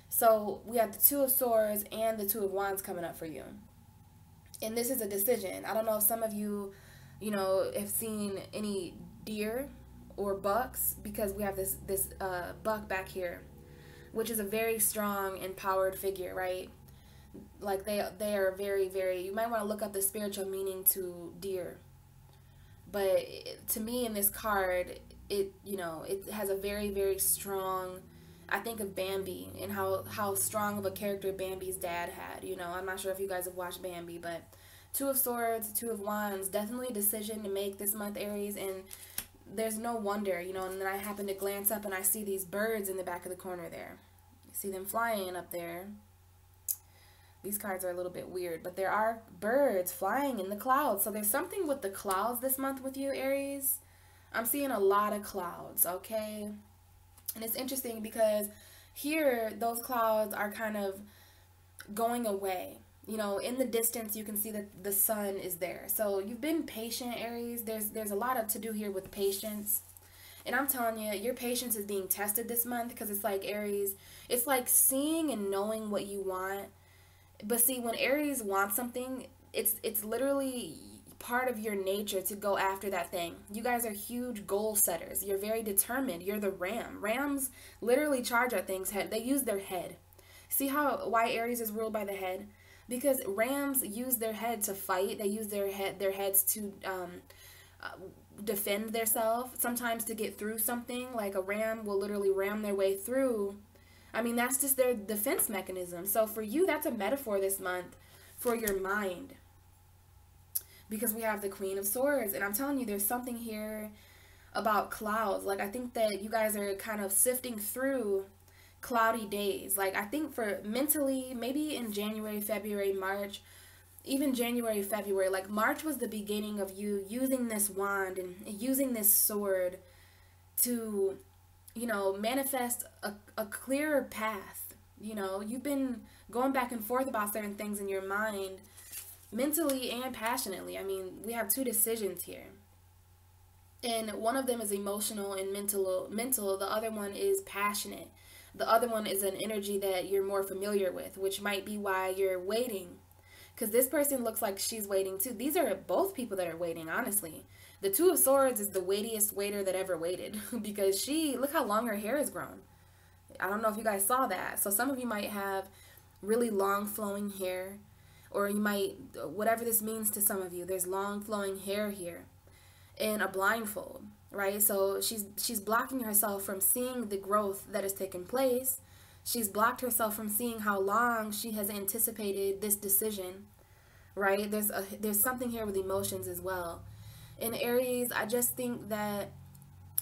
So we have the Two of Swords and the Two of Wands coming up for you. And this is a decision. I don't know if some of you, you know, have seen any deer or bucks, because we have this buck back here, which is a very strong, empowered figure, right? Like they are very, very, you might want to look up the spiritual meaning to deer. But to me in this card, it, you know, it has a very, very strong, I think of Bambi and how strong of a character Bambi's dad had. You know, I'm not sure if you guys have watched Bambi, but Two of Swords, Two of Wands, definitely a decision to make this month, Aries, and there's no wonder, you know. And then I happen to glance up and I see these birds in the back of the corner there. You see them flying up there. These cards are a little bit weird, but there are birds flying in the clouds. So there's something with the clouds this month with you, Aries. I'm seeing a lot of clouds, okay? And it's interesting because here, those clouds are kind of going away. You know, in the distance, you can see that the sun is there. So you've been patient, Aries. There's a lot to do here with patience. And I'm telling you, your patience is being tested this month, because it's like, Aries, it's like seeing and knowing what you want. But see, when Aries wants something, it's literally part of your nature to go after that thing. You guys are huge goal setters. You're very determined. You're the ram. Rams literally charge at things head. They use their head. See why Aries is ruled by the head? Because rams use their head to fight. They use their heads to defend themselves. Sometimes to get through something. Like a ram will literally ram their way through. I mean, that's just their defense mechanism. So for you, that's a metaphor this month for your mind. Because we have the Queen of Swords. And I'm telling you, there's something here about clouds. Like, I think that you guys are kind of sifting through cloudy days. Like, I think for mentally, maybe in January, February, March, even January, February, like March was the beginning of you using this wand and using this sword to, you know, manifest a clearer path. You know, you've been going back and forth about certain things in your mind, mentally and passionately. I mean, we have two decisions here. And one of them is emotional and mental. The other one is passionate. The other one is an energy that you're more familiar with, which might be why you're waiting. Because this person looks like she's waiting too. These are both people that are waiting, honestly. The Two of Swords is the weightiest waiter that ever waited. Because look how long her hair has grown. I don't know if you guys saw that. So some of you might have really long flowing hair. Or you might, whatever this means to some of you, there's long flowing hair here. And a blindfold, right? So she's blocking herself from seeing the growth that has taken place. She's blocked herself from seeing how long she has anticipated this decision, right? There's something here with emotions as well. In Aries, I just think that,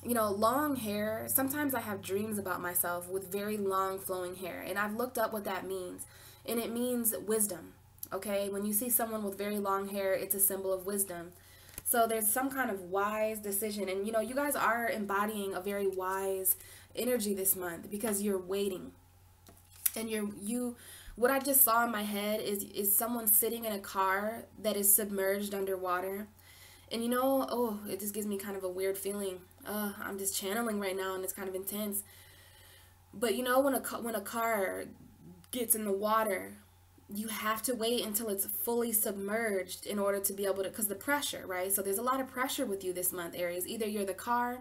you know, long hair, sometimes I have dreams about myself with very long flowing hair. And I've looked up what that means. And it means wisdom, okay? When you see someone with very long hair, it's a symbol of wisdom. So there's some kind of wise decision. And, you know, you guys are embodying a very wise energy this month because you're waiting. And what I just saw in my head is someone sitting in a car that is submerged underwater. And, you know, oh, it just gives me kind of a weird feeling. I'm just channeling right now, and it's kind of intense. But, you know, when a car gets in the water, you have to wait until it's fully submerged in order to be able to, because the pressure, right? So there's a lot of pressure with you this month, Aries. Either you're the car,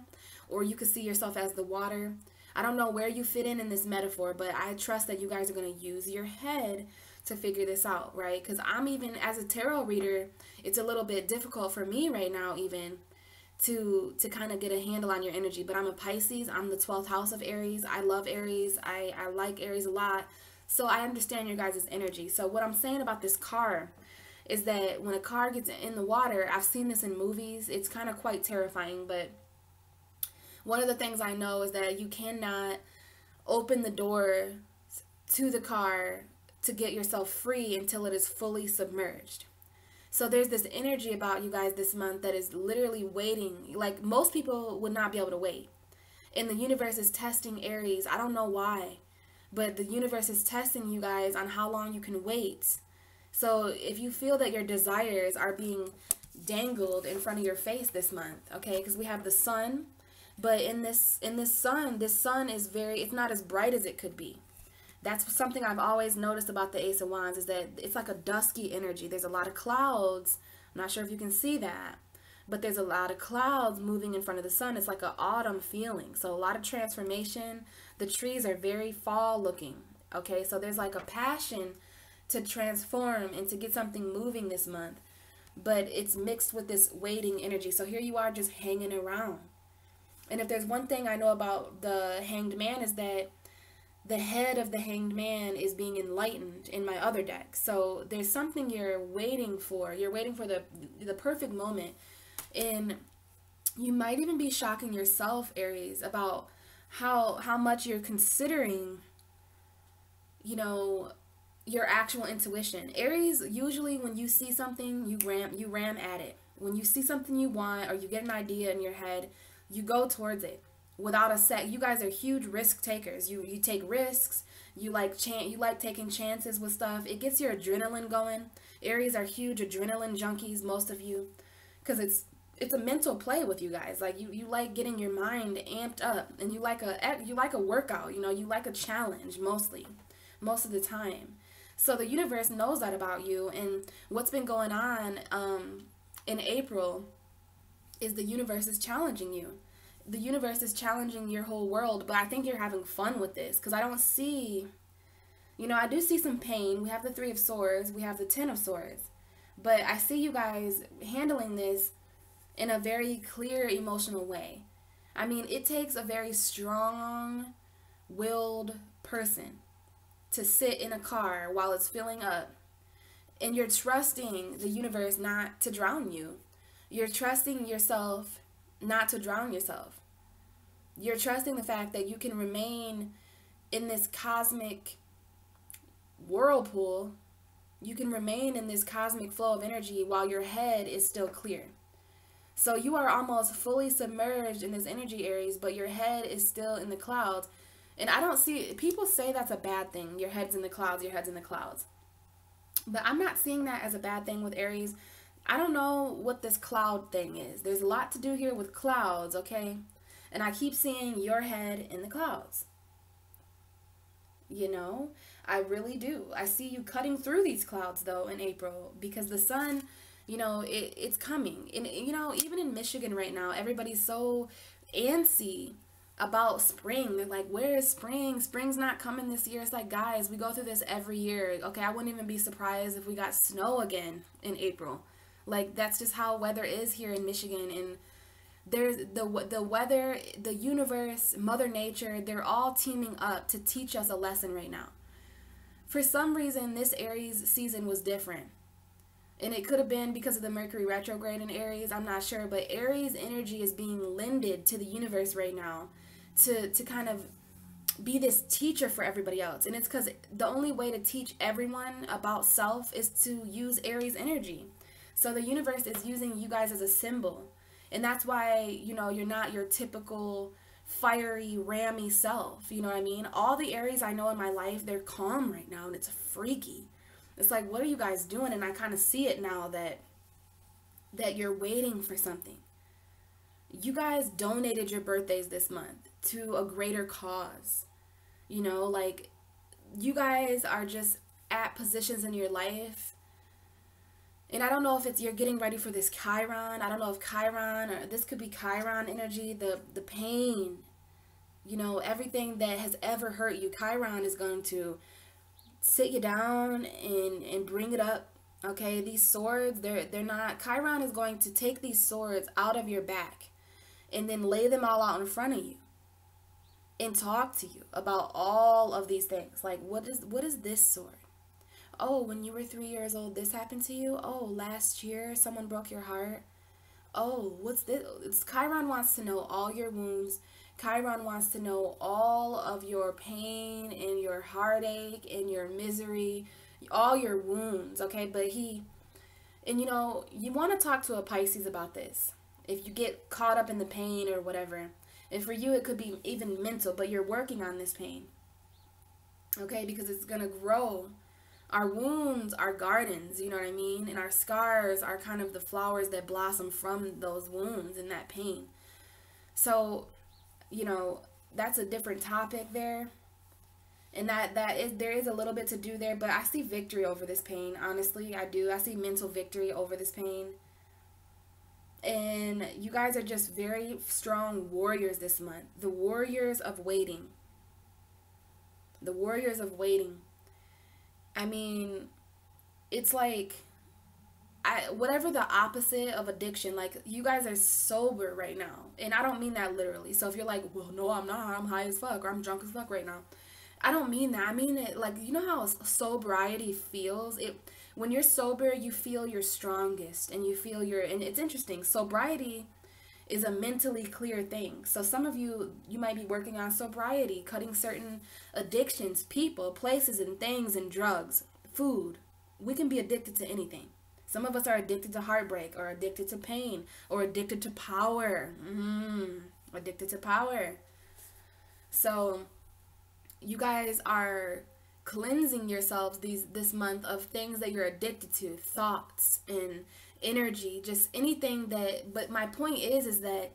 or you could see yourself as the water. I don't know where you fit in this metaphor, but I trust that you guys are going to use your head to figure this out, right? Because I'm even, as a tarot reader, it's a little bit difficult for me right now even to kind of get a handle on your energy. But I'm a Pisces. I'm the 12th house of Aries. I love Aries. I like Aries a lot. So I understand your guys' energy. So what I'm saying about this car is that when a car gets in the water, I've seen this in movies. It's kind of quite terrifying, but one of the things I know is that you cannot open the door to the car to get yourself free until it is fully submerged. So there's this energy about you guys this month that is literally waiting. Like, most people would not be able to wait. And the universe is testing Aries. I don't know why, but the universe is testing you guys on how long you can wait. So if you feel that your desires are being dangled in front of your face this month, okay, because we have the sun, But in this sun, this sun is it's not as bright as it could be. That's something I've always noticed about the Ace of Wands, is that it's like a dusky energy. There's a lot of clouds. I'm not sure if you can see that, but there's a lot of clouds moving in front of the sun. It's like an autumn feeling. So a lot of transformation. The trees are very fall looking. Okay, so there's like a passion to transform and to get something moving this month, but it's mixed with this waiting energy. So here you are just hanging around. And if there's one thing I know about the Hanged Man, is that the head of the Hanged Man is being enlightened in my other deck. So there's something you're waiting for. You're waiting for the perfect moment. And you might even be shocking yourself, Aries, about how much you're considering, you know, your actual intuition. Aries, usually when you see something, you ram at it. When you see something you want, or you get an idea in your head, you go towards it without a set. You guys are huge risk takers. You take risks. You like taking chances with stuff. It gets your adrenaline going. Aries are huge adrenaline junkies, most of you, because it's a mental play with you guys. Like you like getting your mind amped up, and you like a workout. You know, you like a challenge most of the time. So the universe knows that about you. And what's been going on in April is the universe is challenging you. The universe is challenging your whole world, but I think you're having fun with this, because I don't see, you know, I do see some pain. We have the Three of Swords, we have the Ten of Swords, but I see you guys handling this in a very clear emotional way. I mean, it takes a very strong-willed person to sit in a car while it's filling up, and you're trusting the universe not to drown you. You're trusting yourself not to drown yourself. You're trusting the fact that you can remain in this cosmic whirlpool. You can remain in this cosmic flow of energy while your head is still clear. So you are almost fully submerged in this energy, Aries, but your head is still in the clouds. And I don't see, people say that's a bad thing. Your head's in the clouds, your head's in the clouds. But I'm not seeing that as a bad thing with Aries. I don't know what this cloud thing is. There's a lot to do here with clouds, okay? And I keep seeing your head in the clouds. You know, I really do. I see you cutting through these clouds, though, in April, because the sun, you know, it's coming. And, you know, even in Michigan right now, everybody's so antsy about spring. They're like, where is spring? Spring's not coming this year. It's like, guys, we go through this every year. Okay, I wouldn't even be surprised if we got snow again in April. Like, that's just how weather is here in Michigan. And there's the weather, the universe, Mother Nature, they're all teaming up to teach us a lesson right now. For some reason, this Aries season was different. And it could have been because of the Mercury retrograde in Aries, I'm not sure. But Aries energy is being lended to the universe right now to kind of be this teacher for everybody else. And it's because the only way to teach everyone about self is to use Aries energy. So the universe is using you guys as a symbol. And that's why, you know, you're not your typical fiery, rammy self. You know what I mean? All the Aries I know in my life, they're calm right now, and it's freaky. It's like, what are you guys doing? And I kind of see it now that you're waiting for something. You guys donated your birthdays this month to a greater cause. You know, like, you guys are just at positions in your life. And I don't know if it's you're getting ready for this Chiron. I don't know if Chiron, or this could be Chiron energy, the pain, you know, everything that has ever hurt you. Chiron is going to sit you down and bring it up. Okay, these swords, they're not, Chiron is going to take these swords out of your back and then lay them all out in front of you and talk to you about all of these things. Like, what is this sword? Oh, when you were 3 years old, this happened to you? Oh, last year, someone broke your heart? Oh, what's this? Chiron wants to know all your wounds. Chiron wants to know all of your pain and your heartache and your misery, all your wounds, okay? But and you know, you want to talk to a Pisces about this. If you get caught up in the pain or whatever. And for you, it could be even mental, but you're working on this pain, okay? Because it's going to grow. Our wounds are gardens, you know what I mean? And our scars are kind of the flowers that blossom from those wounds and that pain. So you know, that's a different topic there. And there is a little bit to do there, but I see victory over this pain. Honestly, I do. I see mental victory over this pain. And you guys are just very strong warriors this month. The warriors of waiting. The warriors of waiting. I mean, it's like, whatever the opposite of addiction, like, you guys are sober right now. And I don't mean that literally. So if you're like, well, no, I'm not. I'm high as fuck, or I'm drunk as fuck right now. I don't mean that. I mean it like, you know how sobriety feels? When you're sober, you feel your strongest, and you feel and it's interesting. Sobriety is a mentally clear thing. So some of you might be working on sobriety, cutting certain addictions, people, places, and things, and drugs, food. We can be addicted to anything. Some of us are addicted to heartbreak, or addicted to pain, or addicted to power. Addicted to power. So you guys are cleansing yourselves this month of things that you're addicted to, thoughts and energy, just anything that. But my point is that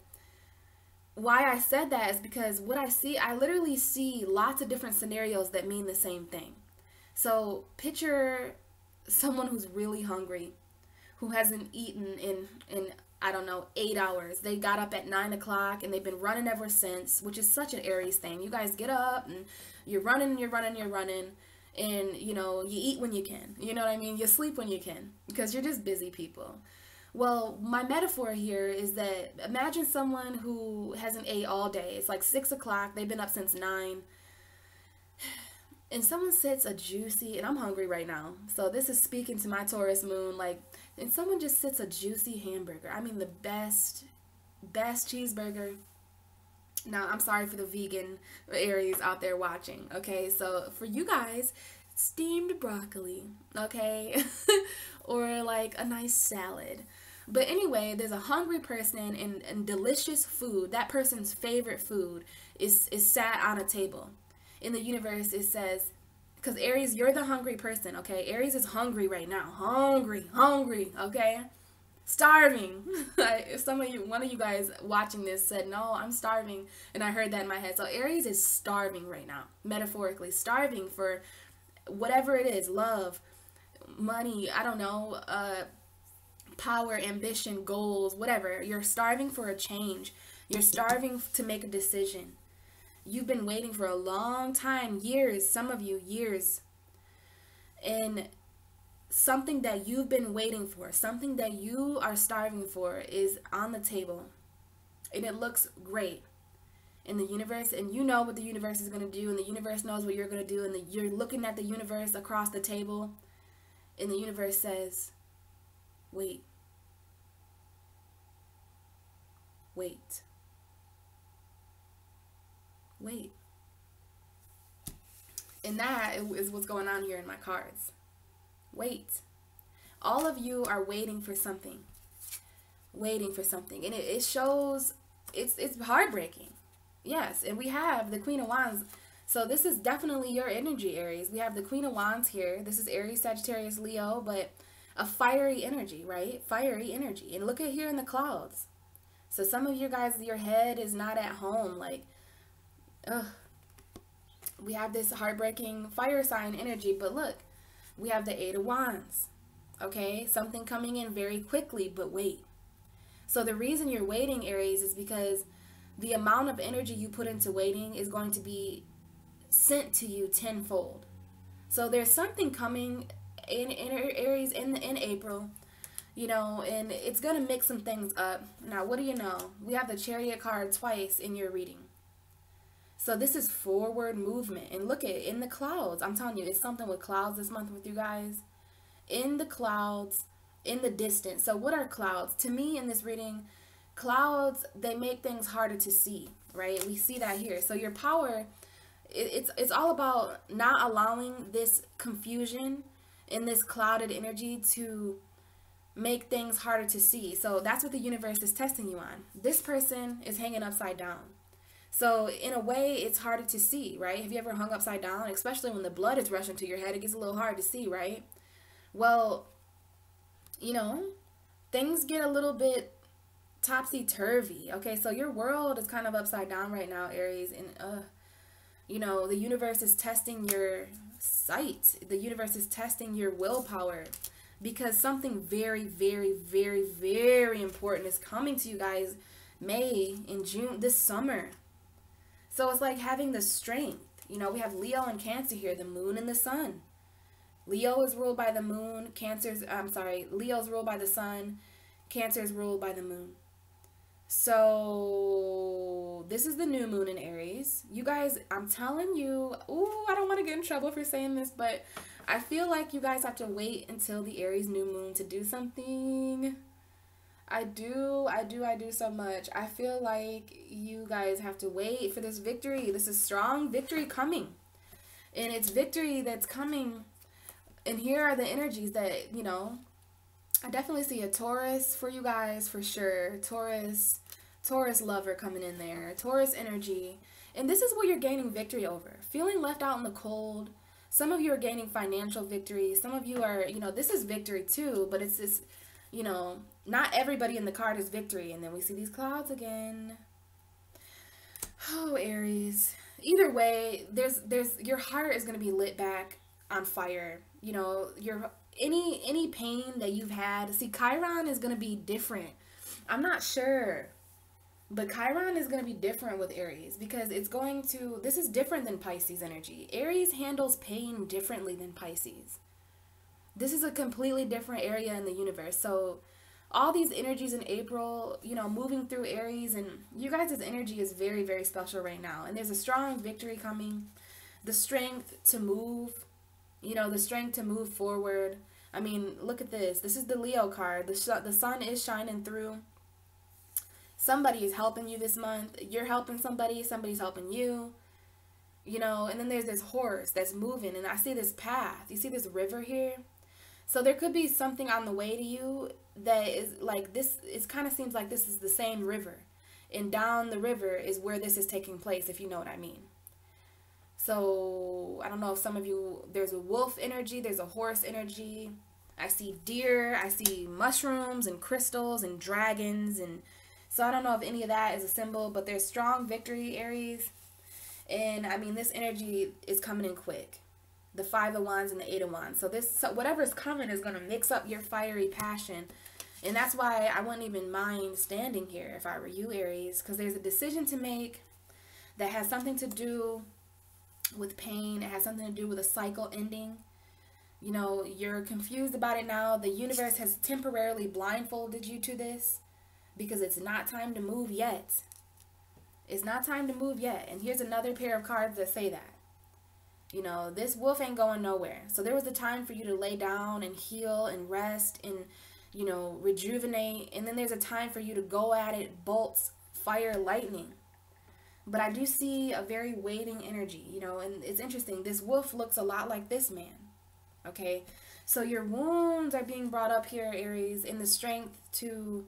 why I said that is because what I literally see lots of different scenarios that mean the same thing. So picture someone who's really hungry, who hasn't eaten in I don't know, 8 hours. They got up at 9 o'clock and they've been running ever since, which is such an Aries thing. You guys get up and you're running, and, you know, you eat when you can. You know what I mean? You sleep when you can, because you're just busy people. Well, my metaphor here is that imagine someone who hasn't ate all day. It's like 6 o'clock. They've been up since 9. And someone sits a juicy, and I'm hungry right now, so this is speaking to my Taurus moon, like, and someone just sits a juicy hamburger. I mean, the best cheeseburger. Now, I'm sorry for the vegan Aries out there watching, okay? So, for you guys, steamed broccoli, okay? Or, like, a nice salad. But anyway, there's a hungry person, and delicious food, that person's favorite food, is sat on a table. In the universe, it says, because Aries, you're the hungry person, okay? Aries is hungry right now. Hungry, okay? Starving. If one of you guys watching this said, no, I'm starving, and I heard that in my head. So Aries is starving right now, metaphorically. Starving for whatever it is, love, money, I don't know, power, ambition, goals, whatever. You're starving for a change. You're starving to make a decision. You've been waiting for a long time, years, some of you, years. And something that you've been waiting for, something that you are starving for is on the table. And it looks great in the universe. And you know what the universe is going to do. And the universe knows what you're going to do. And you're looking at the universe across the table. And the universe says, wait. Wait. Wait. And that is what's going on here in my cards. Wait. All of you are waiting for something. Waiting for something. And it shows, it's heartbreaking. Yes, and we have the Queen of Wands. So this is definitely your energy, Aries. We have the Queen of Wands here. This is Aries, Sagittarius, Leo, but a fiery energy, right? Fiery energy. And look at here in the clouds. So some of you guys, your head is not at home, like, ugh. We have this heartbreaking fire sign energy, but look, we have the 8 of Wands, okay? Something coming in very quickly, but wait. So the reason you're waiting, Aries, is because the amount of energy you put into waiting is going to be sent to you tenfold. So there's something coming in Aries in April, you know, and it's going to mix some things up. Now, what do you know? We have the Chariot card twice in your reading. So this is forward movement. And look at it in the clouds. I'm telling you, it's something with clouds this month with you guys. In the clouds, in the distance. So what are clouds? To me, in this reading, clouds, they make things harder to see, right? We see that here. So your power, it's all about not allowing this confusion in this clouded energy to make things harder to see. So that's what the universe is testing you on. This person is hanging upside down. So in a way, it's harder to see, right? Have you ever hung upside down? Especially when the blood is rushing to your head, it gets a little hard to see, right? Well, you know, things get a little bit topsy-turvy. Okay, so your world is kind of upside down right now, Aries, and you know, the universe is testing your sight. The universe is testing your willpower, because something very, very, very, very important is coming to you guys May and June, this summer. So it's like having the strength. You know, we have Leo and Cancer here, the moon and the sun. Leo is ruled by the moon, Leo's ruled by the sun, Cancer is ruled by the moon. So this is the new moon in Aries. You guys, I'm telling you, ooh, I don't want to get in trouble for saying this, but I feel like you guys have to wait until the Aries new moon to do something. I do so much. I feel like you guys have to wait for this victory. This is strong victory coming. And it's victory that's coming. And here are the energies that, you know, I definitely see a Taurus for you guys for sure. Taurus lover coming in there. Taurus energy. And this is what you're gaining victory over. Feeling left out in the cold. Some of you are gaining financial victory. Some of you are, you know, this is victory too, but it's this, you know, not everybody in the card is victory. And then we see these clouds again. Oh, Aries. Either way, there's your heart is going to be lit back on fire. You know, your any pain that you've had. See, Chiron is going to be different. I'm not sure, but Chiron is going to be different with Aries, because it's going to, this is different than Pisces energy. Aries handles pain differently than Pisces. This is a completely different area in the universe. So all these energies in April, you know, moving through Aries, and you guys' energy is very, very special right now. And there's a strong victory coming. The strength to move, you know, the strength to move forward. I mean, look at this. This is the Leo card. The sun is shining through. Somebody is helping you this month. You're helping somebody. Somebody's helping you. You know, and then there's this horse that's moving. And I see this path. You see this river here? So there could be something on the way to you that is like this. It kind of seems like this is the same river. And down the river is where this is taking place, if you know what I mean. So I don't know if some of you, there's a wolf energy, there's a horse energy. I see deer, I see mushrooms and crystals and dragons. And so I don't know if any of that is a symbol, but there's strong victory, Aries. And I mean, this energy is coming in quick. The 5 of Wands and the 8 of Wands. So whatever's coming is going to mix up your fiery passion. And that's why I wouldn't even mind standing here if I were you, Aries. Because there's a decision to make that has something to do with pain. It has something to do with a cycle ending. You know, you're confused about it now. The universe has temporarily blindfolded you to this because it's not time to move yet. It's not time to move yet. And here's another pair of cards that say that. You know, this wolf ain't going nowhere. So there was a time for you to lay down and heal and rest and, you know, rejuvenate. And then there's a time for you to go at it, bolts, fire, lightning. But I do see a very waiting energy, you know, and it's interesting. This wolf looks a lot like this man, okay? So your wounds are being brought up here, Aries, and the strength to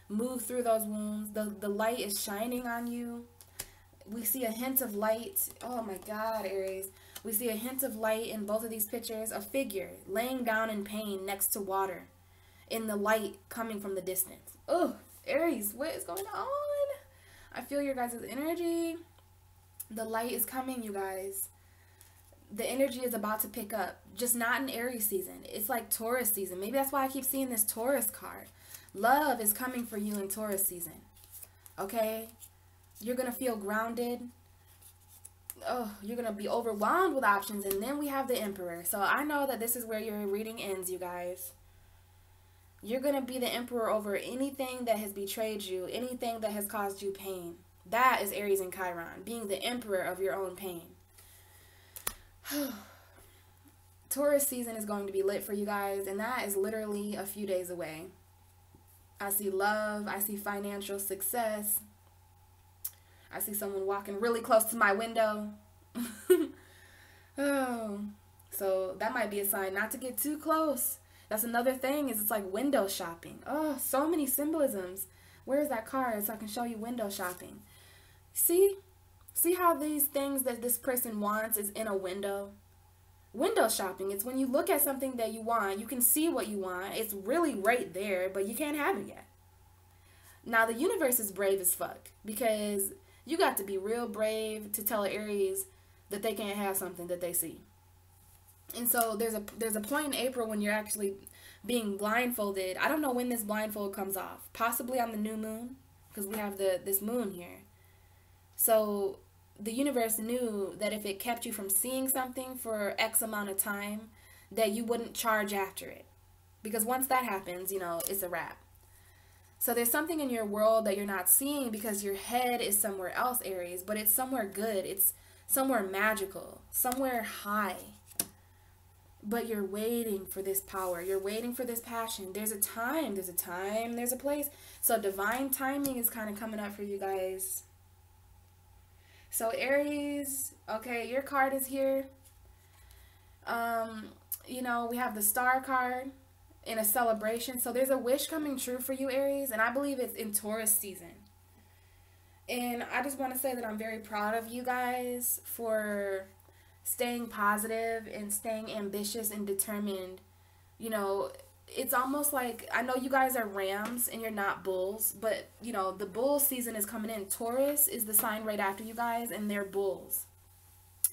move through those wounds. The light is shining on you. We see a hint of light. Oh, my God, Aries. We see a hint of light in both of these pictures. A figure laying down in pain next to water in the light coming from the distance. Oh, Aries, what is going on? I feel your guys' energy. The light is coming, you guys. The energy is about to pick up. Just not in Aries season. It's like Taurus season. Maybe that's why I keep seeing this Taurus card. Love is coming for you in Taurus season. Okay? You're going to feel grounded. Oh, you're going to be overwhelmed with options. And then we have the Emperor. So I know that this is where your reading ends, you guys. You're going to be the emperor over anything that has betrayed you, anything that has caused you pain. That is Aries and Chiron, being the emperor of your own pain. Taurus season is going to be lit for you guys, and that is literally a few days away. I see love. I see financial success. I see someone walking really close to my window. Oh, so that might be a sign not to get too close. That's another thing, is it's like window shopping. Oh, so many symbolisms. Where is that card so I can show you window shopping? See? See how these things that this person wants is in a window? Window shopping, it's when you look at something that you want, you can see what you want. It's really right there, but you can't have it yet. Now, the universe is brave as fuck, because you got to be real brave to tell an Aries that they can't have something that they see. And so there's a point in April when you're actually being blindfolded. I don't know when this blindfold comes off. Possibly on the new moon, because we have this moon here. So the universe knew that if it kept you from seeing something for X amount of time, that you wouldn't charge after it. Because once that happens, you know, it's a wrap. So there's something in your world that you're not seeing because your head is somewhere else, Aries, but it's somewhere good. It's somewhere magical, somewhere high. But you're waiting for this power. You're waiting for this passion. There's a time, there's a place. So divine timing is kind of coming up for you guys. So Aries, okay, your card is here. You know, we have the Star card in a celebration. So there's a wish coming true for you, Aries, and I believe it's in Taurus season. And I just want to say that I'm very proud of you guys for staying positive and staying ambitious and determined. You know, it's almost like, I know you guys are rams and you're not bulls, but you know, the bull season is coming in. Taurus is the sign right after you guys, and they're bulls.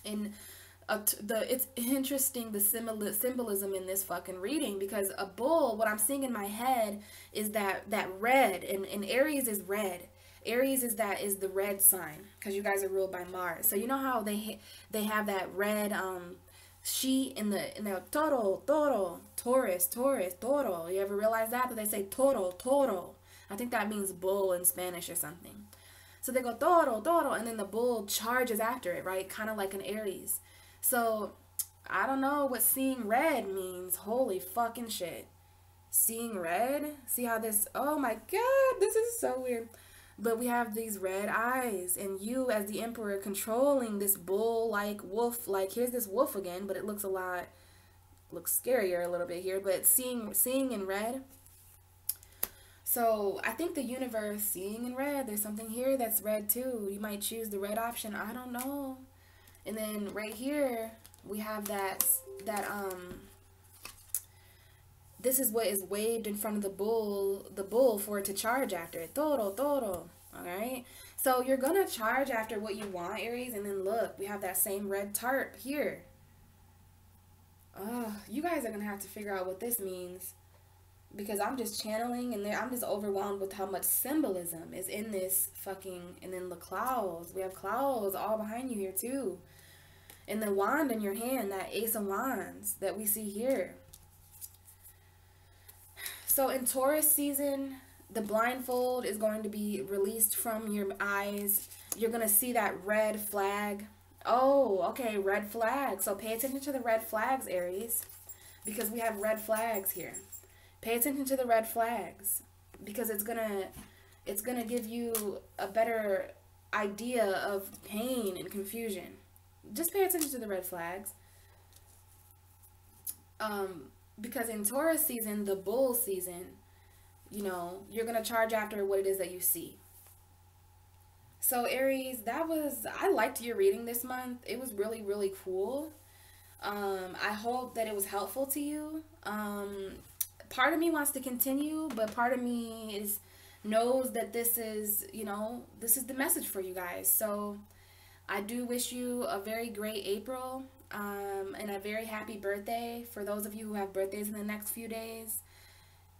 And it's interesting, the symbolism in this fucking reading, because a bull, what I'm seeing in my head is that red, and Aries is red. Aries is the red sign, because you guys are ruled by Mars. So you know how they have that red sheet in the toro, Taurus, toro. You ever realize that they say toro? I think that means bull in Spanish or something. So they go toro, and then the bull charges after it, right? Kind of like an Aries. So I don't know what seeing red means. Holy fucking shit. Seeing red? See how this, oh my god, this is so weird. But we have these red eyes, and you as the emperor controlling this bull-like wolf. Like, here's this wolf again, but it looks scarier a little bit here. But seeing in red. So I think the universe, seeing in red, there's something here that's red too. You might choose the red option. I don't know. And then right here we have that this is what is waved in front of the bull for it to charge after it. Toro. Alright? So you're gonna charge after what you want, Aries, and then look, we have that same red tarp here. You guys are gonna have to figure out what this means, because I'm just channeling, and I'm just overwhelmed with how much symbolism is in this fucking. And then the clouds. We have clouds all behind you here too. And the wand in your hand, that Ace of Wands that we see here. So in Taurus season, the blindfold is going to be released from your eyes. You're going to see that red flag. Oh, okay, red flag. So pay attention to the red flags, Aries, because we have red flags here. Pay attention to the red flags, because it's gonna give you a better idea of pain and confusion. Just pay attention to the red flags. Because in Taurus season, the bull season, you know, you're going to charge after what it is that you see. So Aries, I liked your reading this month. It was really, really cool. I hope that it was helpful to you. Part of me wants to continue, but part of me knows that this is, you know, this is the message for you guys. So I do wish you a very great April. And a very happy birthday for those of you who have birthdays in the next few days.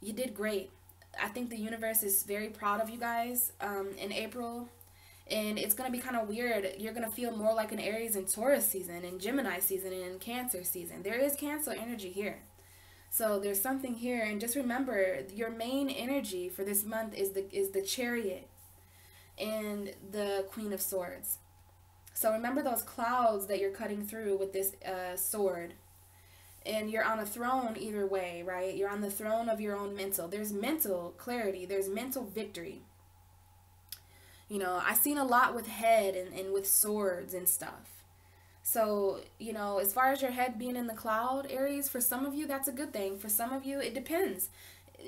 You did great. I think the universe is very proud of you guys in April. And it's going to be kind of weird. You're going to feel more like an Aries in Taurus season, and Gemini season, and in Cancer season. There is Cancer energy here. So there's something here. And just remember, your main energy for this month is the Chariot and the Queen of Swords. So remember those clouds that you're cutting through with this sword. And you're on a throne either way, right? You're on the throne of your own mental. There's mental clarity. There's mental victory. You know, I've seen a lot with head and with swords and stuff. So, you know, as far as your head being in the cloud, Aries, for some of you, that's a good thing. For some of you, it depends.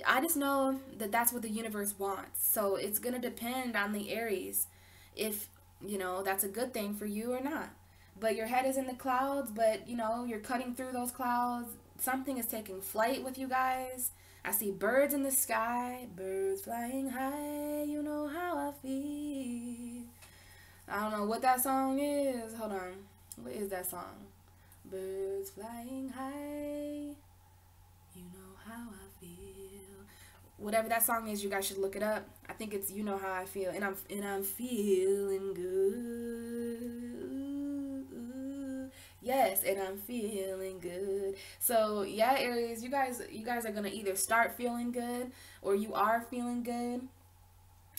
I just know that that's what the universe wants. So it's going to depend on the Aries if, you know, that's a good thing for you or not. But your head is in the clouds, but, you know, you're cutting through those clouds. Something is taking flight with you guys. I see birds in the sky, birds flying high, you know how I feel. I don't know what that song is. Hold on. What is that song? Birds flying high, you know how I feel. Whatever that song is, you guys should look it up. I think it's You Know How I Feel, and I'm feeling good. Yes, and I'm feeling good. So yeah, Aries, you guys are gonna either start feeling good or you are feeling good.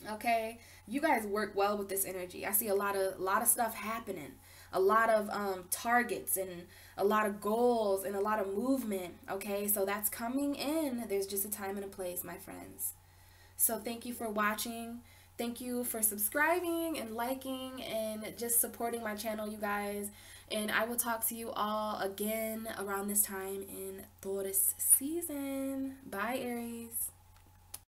Okay, you guys work well with this energy. I see a lot of stuff happening, a lot of targets and a lot of goals and a lot of movement. Okay, so that's coming in. There's just a time and a place, my friends. So thank you for watching. Thank you for subscribing and liking and just supporting my channel, you guys. And I will talk to you all again around this time in Taurus season. Bye, Aries.